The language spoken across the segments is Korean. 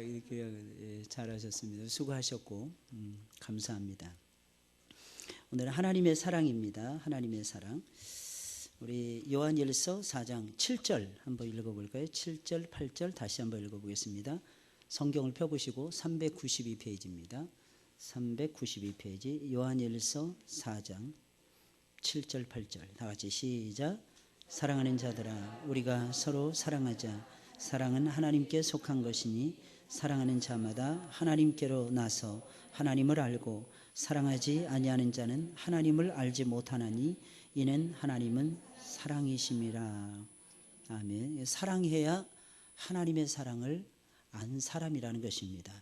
이렇게 잘하셨습니다. 수고하셨고 감사합니다. 오늘은 하나님의 사랑입니다. 하나님의 사랑. 우리 요한일서 4장 7절 한번 읽어볼까요? 7절, 8절 다시 한번 읽어보겠습니다. 성경을 펴보시고 392페이지입니다. 392페이지 요한일서 4장 7절, 8절 다 같이 시작. 사랑하는 자들아, 우리가 서로 사랑하자. 사랑은 하나님께 속한 것이니 사랑하는 자마다 하나님께로 나서 하나님을 알고 사랑하지 아니하는 자는 하나님을 알지 못하나니 이는 하나님은 사랑이심이라. 아멘. 사랑해야 하나님의 사랑을 안 사람이라는 것입니다.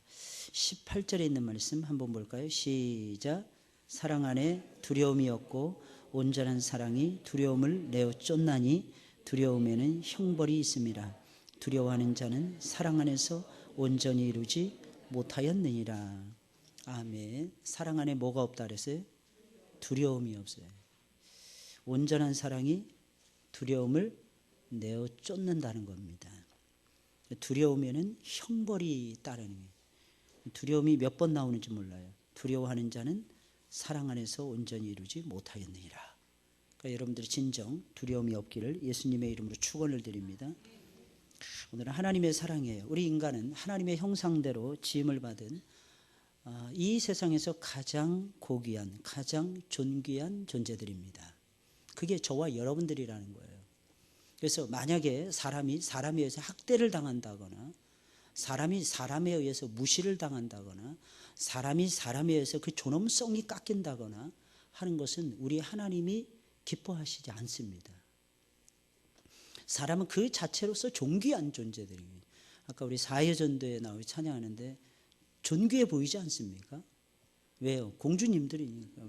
18절에 있는 말씀 한번 볼까요? 시작. 사랑 안에 두려움이 없고 온전한 사랑이 두려움을 내어 쫓나니 두려움에는 형벌이 있음이라. 두려워하는 자는 사랑 안에서 온전히 이루지 못하였느니라. 아멘. 사랑 안에 뭐가 없다 그랬어요? 두려움이 없어요. 온전한 사랑이 두려움을 내어 쫓는다는 겁니다. 두려움에는 형벌이 따르는 거예요. 두려움이 몇 번 나오는지 몰라요. 두려워하는 자는 사랑 안에서 온전히 이루지 못하였느니라. 그러니까 여러분들이 진정 두려움이 없기를 예수님의 이름으로 축원을 드립니다. 오늘은 하나님의 사랑이에요. 우리 인간은 하나님의 형상대로 지음을 받은 이 세상에서 가장 고귀한, 가장 존귀한 존재들입니다. 그게 저와 여러분들이라는 거예요. 그래서 만약에 사람이 사람에 의해서 학대를 당한다거나 사람이 사람에 의해서 무시를 당한다거나 사람이 사람에 의해서 그 존엄성이 깎인다거나 하는 것은 우리 하나님이 기뻐하시지 않습니다. 사람은 그 자체로서 존귀한 존재들이에요. 아까 우리 사회전도에 나와 찬양하는데 존귀해 보이지 않습니까? 왜요? 공주님들이니까.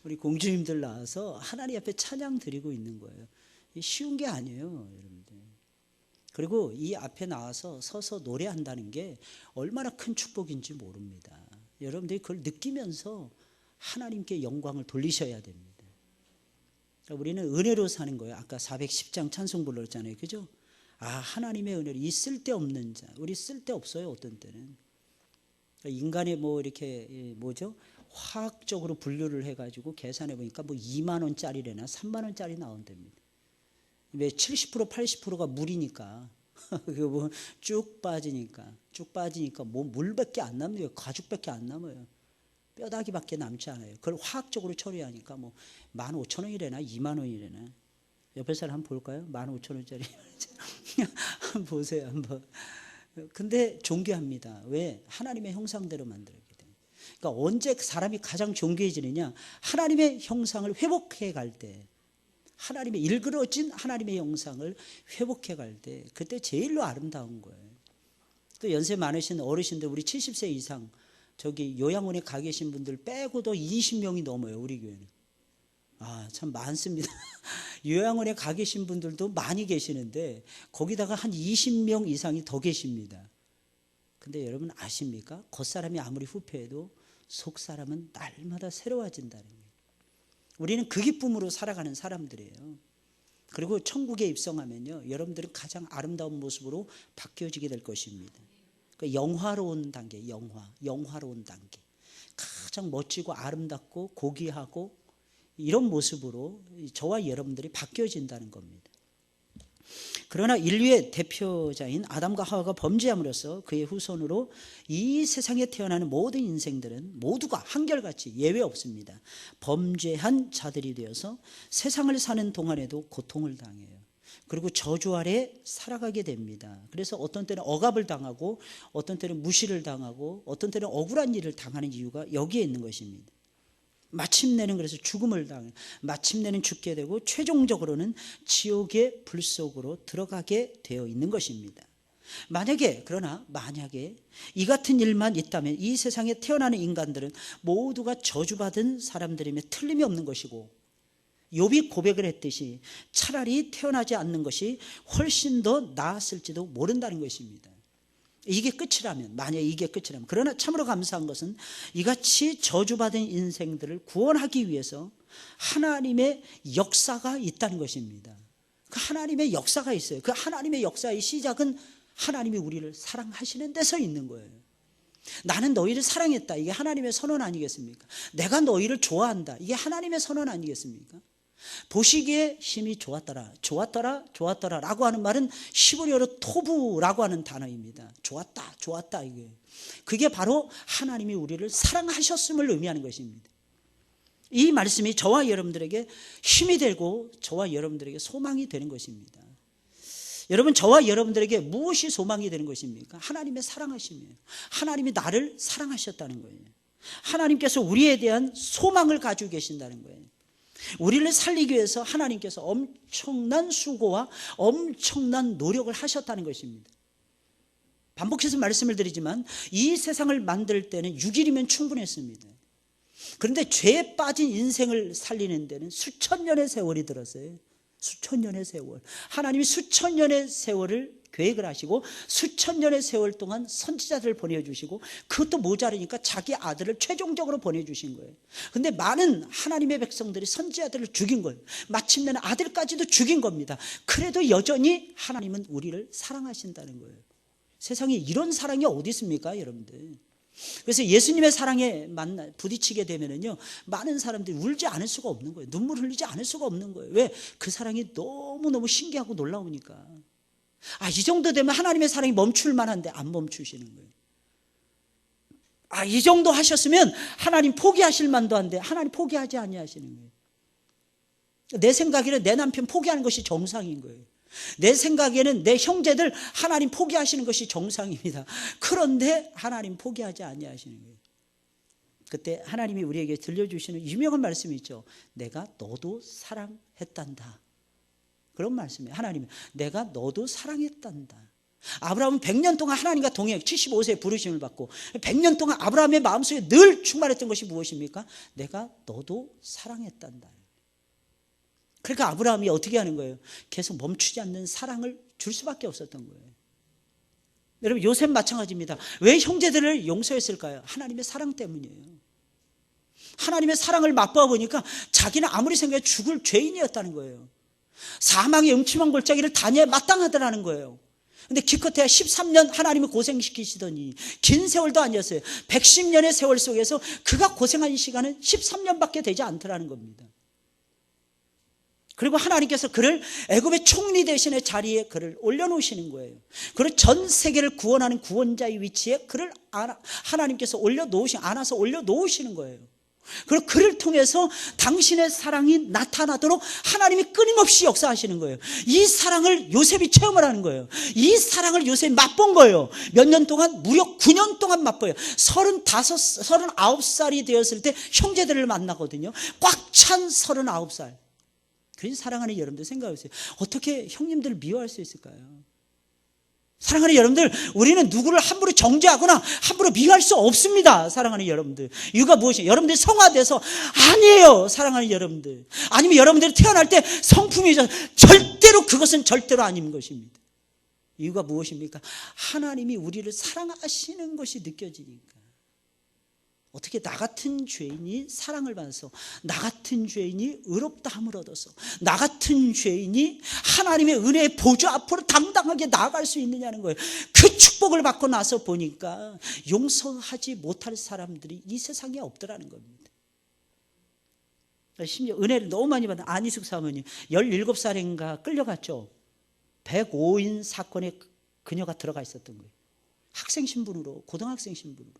우리 공주님들 나와서 하나님 앞에 찬양 드리고 있는 거예요. 쉬운 게 아니에요, 여러분들. 그리고 이 앞에 나와서 서서 노래한다는 게 얼마나 큰 축복인지 모릅니다. 여러분들이 그걸 느끼면서 하나님께 영광을 돌리셔야 됩니다. 그러니까 우리는 은혜로 사는 거예요. 아까 410장 찬송 불렀잖아요. 그죠? 아, 하나님의 은혜로 이 쓸데없는 자. 우리 쓸데없어요, 어떤 때는. 그러니까 인간의 뭐 이렇게 뭐죠? 화학적으로 분류를 해가지고 계산해 보니까 뭐 2만 원짜리래나 3만 원짜리 나온답니다. 왜 70% 80%가 물이니까 그 뭐 쭉 빠지니까 뭐 물밖에 안 남아요. 가죽밖에 안 남아요. 뼈다귀밖에 남지 않아요. 그걸 화학적으로 처리하니까 뭐 15,000원이래나 2만 원이래나. 옆에 사람 한번 볼까요? 15,000원짜리 한번 보세요, 한번. 근데 존귀합니다. 왜? 하나님의 형상대로 만들었기 때문에. 그러니까 언제 사람이 가장 존귀해지느냐? 하나님의 형상을 회복해 갈 때, 하나님의 일그러진 하나님의 형상을 회복해 갈 때, 그때 제일로 아름다운 거예요. 또 연세 많으신 어르신들, 우리 70세 이상 저기 요양원에 가 계신 분들 빼고도 20명이 넘어요, 우리 교회는. 아, 참 많습니다. 요양원에 가 계신 분들도 많이 계시는데 거기다가 한 20명 이상이 더 계십니다. 근데 여러분 아십니까? 겉사람이 아무리 후패해도 속사람은 날마다 새로워진다는 거예요. 우리는 그 기쁨으로 살아가는 사람들이에요. 그리고 천국에 입성하면요, 여러분들은 가장 아름다운 모습으로 바뀌어지게 될 것입니다. 그러니까 영화로운 단계, 영화로운 단계. 가장 멋지고 아름답고 고귀하고 이런 모습으로 저와 여러분들이 바뀌어진다는 겁니다. 그러나 인류의 대표자인 아담과 하와가 범죄함으로써 그의 후손으로 이 세상에 태어나는 모든 인생들은 모두가 한결같이 예외 없습니다. 범죄한 자들이 되어서 세상을 사는 동안에도 고통을 당해요. 그리고 저주 아래 살아가게 됩니다. 그래서 어떤 때는 억압을 당하고 어떤 때는 무시를 당하고 어떤 때는 억울한 일을 당하는 이유가 여기에 있는 것입니다. 마침내는 그래서 죽음을 당해요. 마침내는 죽게 되고 최종적으로는 지옥의 불 속으로 들어가게 되어 있는 것입니다. 만약에 이 같은 일만 있다면 이 세상에 태어나는 인간들은 모두가 저주받은 사람들임에 틀림이 없는 것이고, 욥이 고백을 했듯이 차라리 태어나지 않는 것이 훨씬 더 나았을지도 모른다는 것입니다. 이게 끝이라면, 만약에 이게 끝이라면. 그러나 참으로 감사한 것은 이같이 저주받은 인생들을 구원하기 위해서 하나님의 역사가 있다는 것입니다. 그 하나님의 역사가 있어요. 그 하나님의 역사의 시작은 하나님이 우리를 사랑하시는 데서 있는 거예요. 나는 너희를 사랑했다. 이게 하나님의 선언 아니겠습니까? 내가 너희를 좋아한다. 이게 하나님의 선언 아니겠습니까? 보시기에 힘이 좋았더라, 좋았더라, 좋았더라 라고 하는 말은 히브리어로 토부라고 하는 단어입니다. 좋았다, 좋았다. 이게 그게 바로 하나님이 우리를 사랑하셨음을 의미하는 것입니다. 이 말씀이 저와 여러분들에게 힘이 되고 저와 여러분들에게 소망이 되는 것입니다. 여러분, 저와 여러분들에게 무엇이 소망이 되는 것입니까? 하나님의 사랑하심이에요. 하나님이 나를 사랑하셨다는 거예요. 하나님께서 우리에 대한 소망을 가지고 계신다는 거예요. 우리를 살리기 위해서 하나님께서 엄청난 수고와 엄청난 노력을 하셨다는 것입니다. 반복해서 말씀을 드리지만 이 세상을 만들 때는 6일이면 충분했습니다. 그런데 죄에 빠진 인생을 살리는 데는 수천 년의 세월이 들었어요. 수천 년의 세월. 하나님이 수천 년의 세월을 계획을 하시고 수천 년의 세월 동안 선지자들을 보내주시고 그것도 모자르니까 자기 아들을 최종적으로 보내주신 거예요. 그런데 많은 하나님의 백성들이 선지자들을 죽인 거예요. 마침내는 아들까지도 죽인 겁니다. 그래도 여전히 하나님은 우리를 사랑하신다는 거예요. 세상에 이런 사랑이 어디 있습니까, 여러분들? 그래서 예수님의 사랑에 부딪히게 되면은요, 많은 사람들이 울지 않을 수가 없는 거예요. 눈물 흘리지 않을 수가 없는 거예요. 왜? 그 사랑이 너무너무 신기하고 놀라우니까. 이 정도 되면 하나님의 사랑이 멈출 만한데 안 멈추시는 거예요. 이 정도 하셨으면 하나님 포기하실 만도 한데 하나님 포기하지 아니하시는 거예요. 내 생각에는 내 남편 포기하는 것이 정상인 거예요. 내 생각에는 내 형제들 하나님 포기하시는 것이 정상입니다. 그런데 하나님 포기하지 아니하시는 거예요. 그때 하나님이 우리에게 들려주시는 유명한 말씀이 있죠. 내가 너도 사랑했단다. 그런 말씀이에요. 하나님이 내가 너도 사랑했단다. 아브라함은 100년 동안 하나님과 동행, 75세에 부르심을 받고 100년 동안 아브라함의 마음속에 늘 충만했던 것이 무엇입니까? 내가 너도 사랑했단다. 그러니까 아브라함이 어떻게 하는 거예요? 계속 멈추지 않는 사랑을 줄 수밖에 없었던 거예요. 여러분, 요셉 마찬가지입니다. 왜 형제들을 용서했을까요? 하나님의 사랑 때문이에요. 하나님의 사랑을 맛보아 보니까 자기는 아무리 생각해도 죽을 죄인이었다는 거예요. 사망의 음침한 골짜기를 다녀야 마땅하더라는 거예요. 근데 기껏해야 13년 하나님을 고생시키시더니 긴 세월도 아니었어요. 110년의 세월 속에서 그가 고생한 시간은 13년밖에 되지 않더라는 겁니다. 그리고 하나님께서 그를 애굽의 총리 대신의 자리에 그를 올려놓으시는 거예요. 그리고 전 세계를 구원하는 구원자의 위치에 그를 하나님께서 안아서 올려놓으시는 거예요. 그리고 그를 통해서 당신의 사랑이 나타나도록 하나님이 끊임없이 역사하시는 거예요. 이 사랑을 요셉이 체험을 하는 거예요. 이 사랑을 요셉이 맛본 거예요. 몇 년 동안, 무려 9년 동안 맛보여요. 39살이 되었을 때 형제들을 만나거든요. 꽉 찬 39살. 그래서 사랑하는 여러분들 생각해보세요. 어떻게 형님들을 미워할 수 있을까요? 사랑하는 여러분들, 우리는 누구를 함부로 정죄하거나 함부로 미워할 수 없습니다. 사랑하는 여러분들. 이유가 무엇이에요? 여러분들이 성화돼서 아니에요. 사랑하는 여러분들. 아니면 여러분들이 태어날 때 성품이죠. 그것은 절대로 아닌 것입니다. 이유가 무엇입니까? 하나님이 우리를 사랑하시는 것이 느껴지니까. 어떻게 나 같은 죄인이 사랑을 받아서, 나 같은 죄인이 의롭다함을 얻어서, 나 같은 죄인이 하나님의 은혜의 보좌 앞으로 당당하게 나아갈 수 있느냐는 거예요. 그 축복을 받고 나서 보니까 용서하지 못할 사람들이 이 세상에 없더라는 겁니다. 심지어 은혜를 너무 많이 받은 안희숙 사모님, 17살인가 끌려갔죠. 105인 사건에 그녀가 들어가 있었던 거예요. 학생 신분으로, 고등학생 신분으로.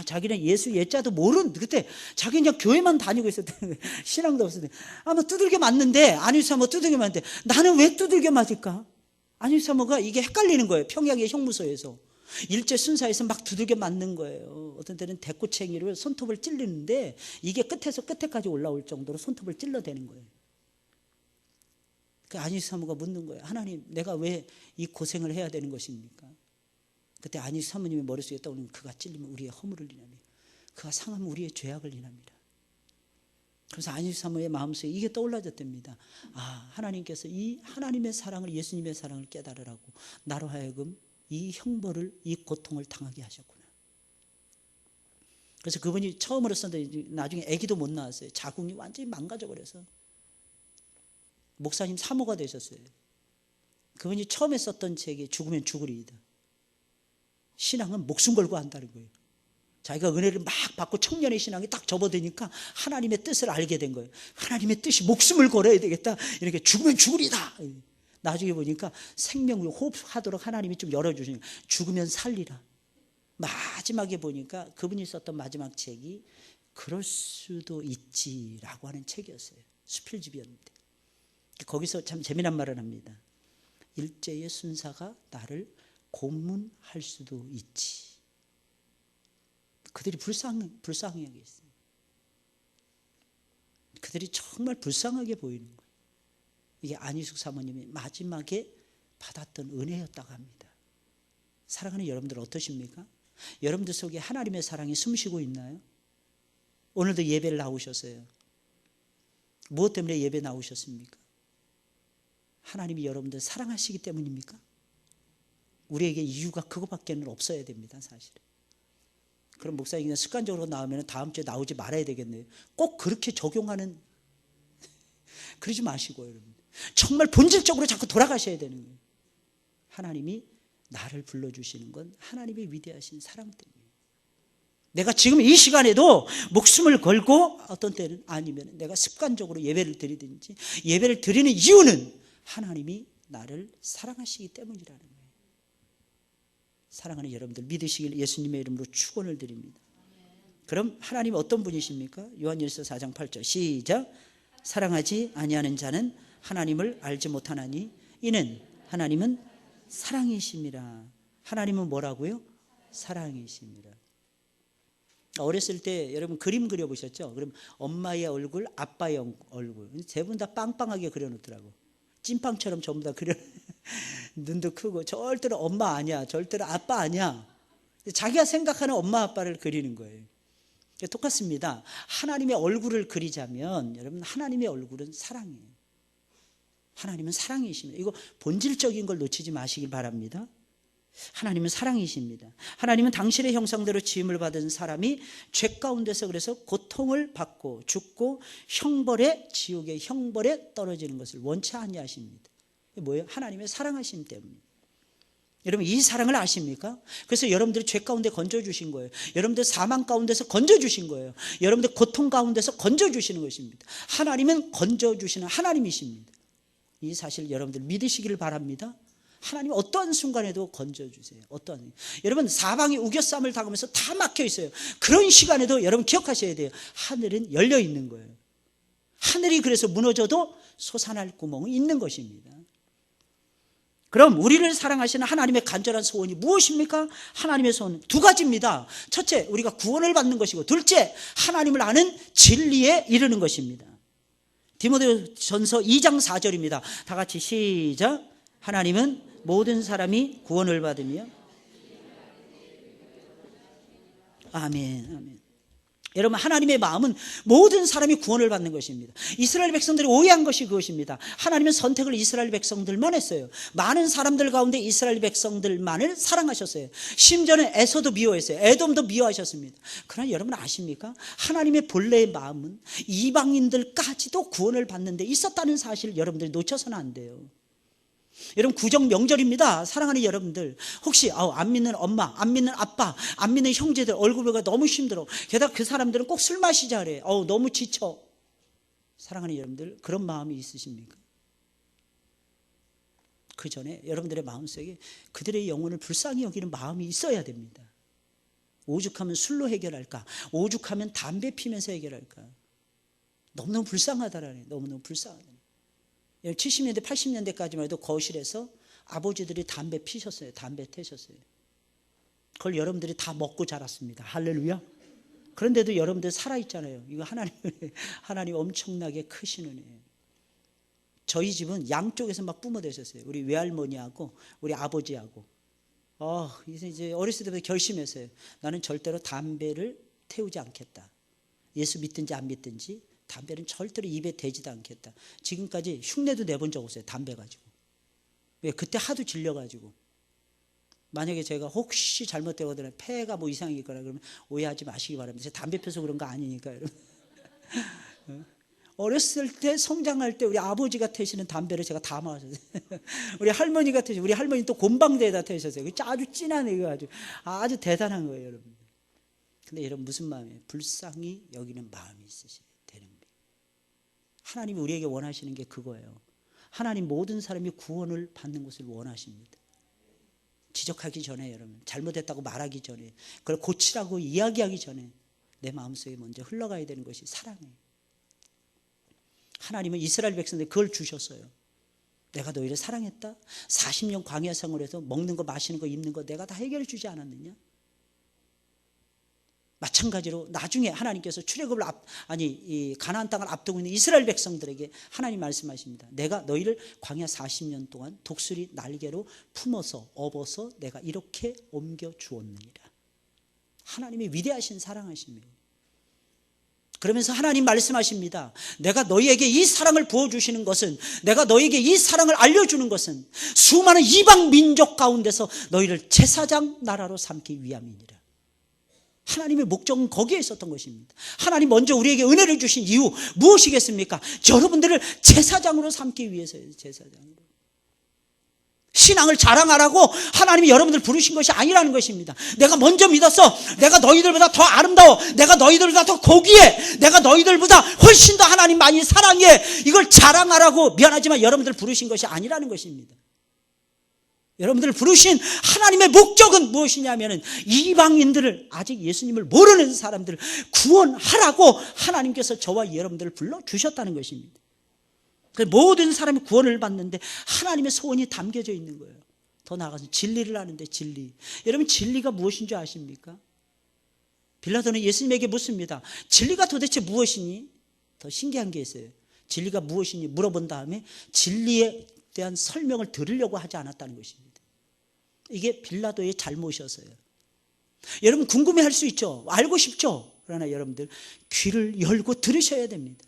자기는 예수 예자도 그때 자기는 그냥 교회만 다니고 있었던 거예요. 신앙도 없었는데. 두들겨 맞는데, 안희숙 사모 두들겨 맞는데, 나는 왜 두들겨 맞을까? 안희숙 사모가 이게 헷갈리는 거예요. 평양의 형무소에서. 일제 순사에서 막 두들겨 맞는 거예요. 어떤 때는 대꾸챙이로 손톱을 찔리는데, 이게 끝에서 끝에까지 올라올 정도로 손톱을 찔러대는 거예요. 그 안희숙 사모가 묻는 거예요. 하나님, 내가 왜 이 고생을 해야 되는 것입니까? 그때 안희숙 사모님의 머릿속에 떠오르는, 그가 찔리면 우리의 허물을 인합니다. 그가 상하면 우리의 죄악을 인합니다. 그래서 안희숙 사모의 마음속에 이게 떠올라졌답니다. 하나님께서 이 하나님의 사랑을, 예수님의 사랑을 깨달으라고 나로 하여금 이 형벌을, 이 고통을 당하게 하셨구나. 그래서 그분이 처음으로 썼는데 나중에 아기도 못 낳았어요. 자궁이 완전히 망가져 버려서 목사님 사모가 되셨어요. 그분이 처음에 썼던 책이 죽으면 죽으리이다. 신앙은 목숨 걸고 한다는 거예요. 자기가 은혜를 막 받고 청년의 신앙이 딱 접어드니까 하나님의 뜻을 알게 된 거예요. 하나님의 뜻이 목숨을 걸어야 되겠다. 이렇게 죽으면 죽으리다. 나중에 보니까 생명을 호흡하도록 하나님이 좀 열어주시는 거예요. 죽으면 살리라. 마지막에 보니까 그분이 썼던 마지막 책이 그럴 수도 있지라고 하는 책이었어요. 수필집이었는데 거기서 참 재미난 말을 합니다. 일제의 순사가 나를 고문할 수도 있지. 그들이 불쌍하게 했어요. 그들이 정말 불쌍하게 보이는 거예요. 이게 안희숙 사모님이 마지막에 받았던 은혜였다고 합니다. 사랑하는 여러분들 어떠십니까? 여러분들 속에 하나님의 사랑이 숨쉬고 있나요? 오늘도 예배를 나오셨어요. 무엇 때문에 예배 나오셨습니까? 하나님이 여러분들 사랑하시기 때문입니까? 우리에게 이유가 그거밖에는 없어야 됩니다, 사실은. 그럼 목사님 그냥 습관적으로 나오면 다음 주에 나오지 말아야 되겠네요. 꼭 그렇게 적용하는 그러지 마시고요, 여러분. 정말 본질적으로 자꾸 돌아가셔야 되는 거예요. 하나님이 나를 불러주시는 건 하나님의 위대하신 사랑 때문이에요. 내가 지금 이 시간에도 목숨을 걸고 어떤 때는 아니면 내가 습관적으로 예배를 드리든지 예배를 드리는 이유는 하나님이 나를 사랑하시기 때문이라는 거예요. 사랑하는 여러분들 믿으시길 예수님의 이름으로 축원을 드립니다. 그럼 하나님 어떤 분이십니까? 요한일서 4장 8절 시작. 사랑하지 아니하는 자는 하나님을 알지 못하나니 이는 하나님은 사랑이심이라. 하나님은 뭐라고요? 사랑이심이라. 어렸을 때 여러분 그림 그려보셨죠? 그럼 엄마의 얼굴, 아빠의 얼굴 세 분 다 빵빵하게 그려놓더라고. 찐빵처럼 전부 다 그려. 눈도 크고 절대로 엄마 아니야, 절대로 아빠 아니야. 자기가 생각하는 엄마 아빠를 그리는 거예요. 똑같습니다. 하나님의 얼굴을 그리자면 여러분 하나님의 얼굴은 사랑이에요. 하나님은 사랑이십니다. 이거 본질적인 걸 놓치지 마시길 바랍니다. 하나님은 사랑이십니다. 하나님은 당신의 형상대로 지음을 받은 사람이 죄 가운데서 그래서 고통을 받고 죽고 형벌에 지옥의 형벌에 떨어지는 것을 원치 아니하십니다. 이게 뭐예요? 하나님의 사랑하심 때문에. 여러분 이 사랑을 아십니까? 그래서 여러분들이 죄 가운데 건져주신 거예요. 여러분들 사망 가운데서 건져주신 거예요. 여러분들 고통 가운데서 건져주시는 것입니다. 하나님은 건져주시는 하나님이십니다. 이 사실 여러분들 믿으시기를 바랍니다. 하나님 어떠한 순간에도 건져주세요. 여러분 사방이 우겨쌈을 당하면서 다 막혀 있어요. 그런 시간에도 여러분 기억하셔야 돼요. 하늘은 열려 있는 거예요. 하늘이 그래서 무너져도 솟아날 구멍이 있는 것입니다. 그럼 우리를 사랑하시는 하나님의 간절한 소원이 무엇입니까? 하나님의 소원은 두 가지입니다. 첫째, 우리가 구원을 받는 것이고 둘째, 하나님을 아는 진리에 이르는 것입니다. 디모데전서 2장 4절입니다. 다 같이 시작. 하나님은 모든 사람이 구원을 받으며 아멘, 아멘. 여러분 하나님의 마음은 모든 사람이 구원을 받는 것입니다. 이스라엘 백성들이 오해한 것이 그것입니다. 하나님은 선택을 이스라엘 백성들만 했어요. 많은 사람들 가운데 이스라엘 백성들만을 사랑하셨어요. 심지어는 에서도 미워했어요. 에돔도 미워하셨습니다. 그러나 여러분 아십니까? 하나님의 본래의 마음은 이방인들까지도 구원을 받는 데 있었다는 사실 여러분들이 놓쳐서는 안 돼요. 여러분 구정 명절입니다. 사랑하는 여러분들 혹시 안 믿는 엄마, 안 믿는 아빠, 안 믿는 형제들 얼굴 보기가 너무 힘들어. 게다가 그 사람들은 꼭 술 마시자 그래. 너무 지쳐. 사랑하는 여러분들 그런 마음이 있으십니까? 그 전에 여러분들의 마음속에 그들의 영혼을 불쌍히 여기는 마음이 있어야 됩니다. 오죽하면 술로 해결할까? 오죽하면 담배 피면서 해결할까? 너무너무 불쌍하다라네. 너무너무 불쌍하다. 70년대 80년대까지만 해도 거실에서 아버지들이 담배 피셨어요. 담배 태셨어요. 그걸 여러분들이 다 먹고 자랐습니다. 할렐루야. 그런데도 여러분들 살아있잖아요. 이거 하나님 엄청나게 크신 은혜예요. 저희 집은 양쪽에서 막 뿜어대셨어요. 우리 외할머니하고 우리 아버지하고 이제 어렸을 때부터 결심했어요. 나는 절대로 담배를 태우지 않겠다. 예수 믿든지 안 믿든지 담배는 절대로 입에 대지도 않겠다. 지금까지 흉내도 내본 적 없어요. 담배 가지고. 왜? 그때 하도 질려가지고. 만약에 제가 혹시 잘못되거나 폐가 뭐 이상이 있거나 그러면 오해하지 마시기 바랍니다. 제가 담배 펴서 그런 거 아니니까 여러분. 어렸을 때 성장할 때 우리 아버지가 태우시는 담배를 제가 다 마셨어요. 우리 할머니가 태우셨어요. 우리 할머니 또 곰방대에다 태우셨어요. 아주 진한 애가 아주 대단한 거예요, 여러분. 근데 여러분 무슨 마음이에요? 불쌍히 여기는 마음이 있으셔야 되는 거예요. 하나님이 우리에게 원하시는 게 그거예요. 하나님 모든 사람이 구원을 받는 것을 원하십니다. 지적하기 전에, 여러분 잘못했다고 말하기 전에, 그걸 고치라고 이야기하기 전에 내 마음속에 먼저 흘러가야 되는 것이 사랑이에요. 하나님은 이스라엘 백성들이 그걸 주셨어요. 내가 너희를 사랑했다. 40년 광야 생활에서 먹는 거 마시는 거 입는 거 내가 다 해결해 주지 않았느냐. 마찬가지로 나중에 하나님께서 출애굽을 이 가나안 땅을 앞두고 있는 이스라엘 백성들에게 하나님 말씀하십니다. 내가 너희를 광야 40년 동안 독수리 날개로 품어서 업어서 내가 이렇게 옮겨 주었느니라. 하나님의 위대하신 사랑하심이에요. 그러면서 하나님 말씀하십니다. 내가 너희에게 이 사랑을 부어주시는 것은, 내가 너희에게 이 사랑을 알려주는 것은 수많은 이방 민족 가운데서 너희를 제사장 나라로 삼기 위함이니라. 하나님의 목적은 거기에 있었던 것입니다. 하나님 먼저 우리에게 은혜를 주신 이유 무엇이겠습니까? 여러분들을 제사장으로 삼기 위해서예요. 제사장으로. 신앙을 자랑하라고 하나님이 여러분들 부르신 것이 아니라는 것입니다. 내가 먼저 믿었어. 내가 너희들보다 더 아름다워. 내가 너희들보다 더 고귀해. 내가 너희들보다 훨씬 더 하나님 많이 사랑해. 이걸 자랑하라고, 미안하지만 여러분들 부르신 것이 아니라는 것입니다. 여러분들을 부르신 하나님의 목적은 무엇이냐면 이방인들을, 아직 예수님을 모르는 사람들을 구원하라고 하나님께서 저와 여러분들을 불러주셨다는 것입니다. 모든 사람이 구원을 받는데 하나님의 소원이 담겨져 있는 거예요. 더 나아가서 진리를 아는데, 진리. 여러분 진리가 무엇인 줄 아십니까? 빌라도는 예수님에게 묻습니다. 진리가 도대체 무엇이니? 더 신기한 게 있어요. 진리가 무엇이니 물어본 다음에 진리에 대한 설명을 들으려고 하지 않았다는 것입니다. 이게 빌라도의 잘못이었어요. 여러분 궁금해할 수 있죠. 알고 싶죠. 그러나 여러분들 귀를 열고 들으셔야 됩니다.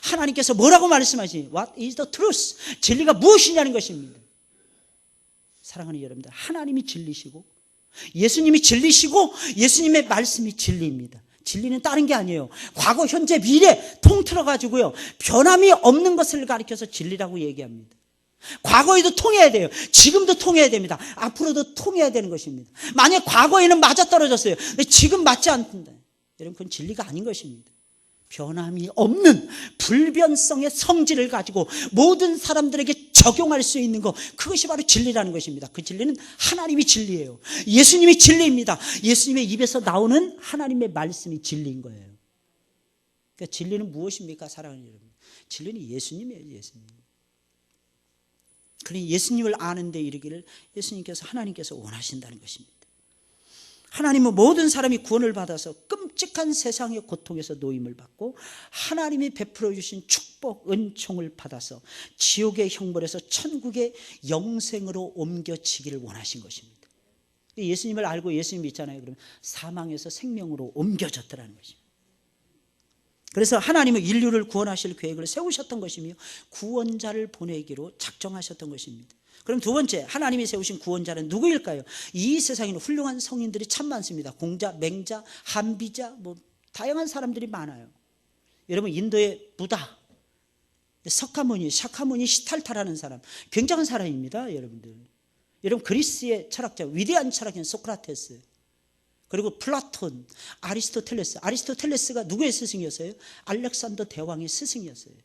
하나님께서 뭐라고 말씀하시니? What is the truth? 진리가 무엇이냐는 것입니다. 사랑하는 여러분들, 하나님이 진리시고 예수님이 진리시고 예수님의 말씀이 진리입니다. 진리는 다른 게 아니에요. 과거, 현재, 미래 통틀어 가지고요, 변함이 없는 것을 가리켜서 진리라고 얘기합니다. 과거에도 통해야 돼요. 지금도 통해야 됩니다. 앞으로도 통해야 되는 것입니다. 만약 과거에는 맞아떨어졌어요. 근데 지금 맞지 않는다. 여러분 그건 진리가 아닌 것입니다. 변함이 없는 불변성의 성질을 가지고 모든 사람들에게 적용할 수 있는 것, 그것이 바로 진리라는 것입니다. 그 진리는 하나님이 진리예요. 예수님이 진리입니다. 예수님의 입에서 나오는 하나님의 말씀이 진리인 거예요. 그러니까 진리는 무엇입니까? 사랑하는 여러분, 진리는 예수님이에요. 예수님. 그러니 예수님을 아는 데 이르기를 예수님께서, 하나님께서 원하신다는 것입니다. 하나님은 모든 사람이 구원을 받아서 끔찍한 세상의 고통에서 노임을 받고 하나님이 베풀어 주신 축복, 은총을 받아서 지옥의 형벌에서 천국의 영생으로 옮겨지기를 원하신 것입니다. 예수님을 알고 예수님 믿잖아요. 그러면 사망에서 생명으로 옮겨졌더라는 것입니다. 그래서 하나님은 인류를 구원하실 계획을 세우셨던 것이며 구원자를 보내기로 작정하셨던 것입니다. 그럼 두 번째, 하나님이 세우신 구원자는 누구일까요? 이 세상에는 훌륭한 성인들이 참 많습니다. 공자, 맹자, 한비자, 다양한 사람들이 많아요. 여러분 인도의 부다, 석가모니, 샤카모니, 시탈타라는 사람, 굉장한 사람입니다. 여러분들. 여러분 그리스의 철학자, 위대한 철학자는 소크라테스, 그리고 플라톤, 아리스토텔레스가 누구의 스승이었어요? 알렉산더 대왕의 스승이었어요.